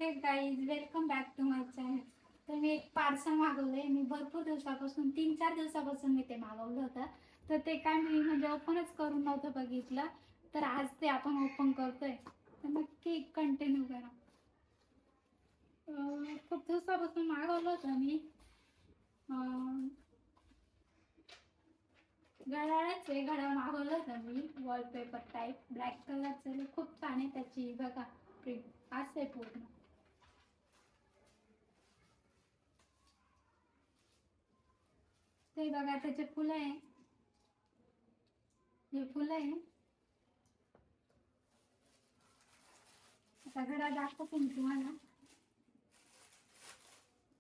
हे guys, welcome back to my channel. तर मी एक पार्सल मागवलंय. मी भरपूर दिवसापासून 3-4 दिवसापासून मी ते मागवलं होतं. तर ते काय मी म्हणजे ओपनच करून नव्हतं बघितलं. तर आज ते आपण ओपन करतोय. तर नक्की कंटिन्यू करा. खूप दिवसापासून मागवलं होतं मी. घड्याळच आहे, घड्याळ मागवलं होतं मी. वॉलपेपर टाईप ब्लॅक कलरचं, खूप छान आहे त्याची बघा प्रिंट असते पूर्ण. ते बघा त्याचे फुलं आहे, हे फुलं आहे. आता घड्याळ दाखवते मी तुम्हाला.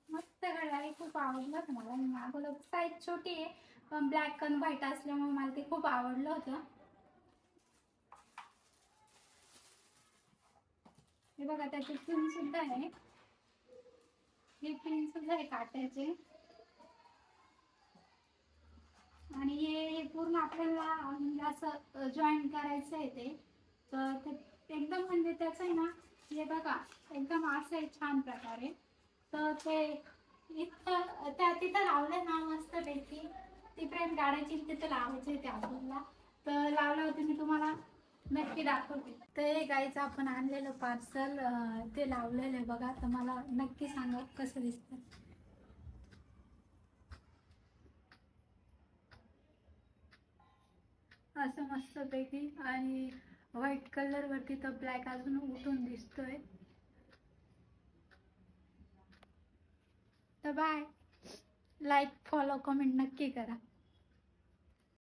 मस्त घड्याळ आहे, खूप आवडलं होतं मला. मी मागवलं, साईज छोटी आहे पण ब्लॅक आणि व्हाईट असल्यामुळे मला ते खूप आवडलं होतं. हे बघा त्याचे पिन सुद्धा आहे, हे पिन सुद्धा आहे काट्याचे. आणि हे पूर्ण आपल्याला म्हणजे असं जॉईन करायचं आहे ते. तर ते एकदम म्हणजे त्याचं आहे ना, हे बघा एकदम असं आहे छान प्रकारे. तर ते इथं त्या तिथं लावलं ना मस्तपैकी. ती फ्रेम काढायची तिथं लावायची ते आपल्याला. तर लावल्यावरती मी तुम्हाला नक्की दाखवते. तर हे गाईचं आपण आणलेलं पार्सल ते लावलेलं आहे बघा. तर मला नक्की सांगा कसं दिसतं. असं मस्तपैकी. आणि व्हाईट कलर वरती तर ब्लॅक अजून उठून दिसतोय. तर बाय. लाईक, फॉलो, कमेंट नक्की करा.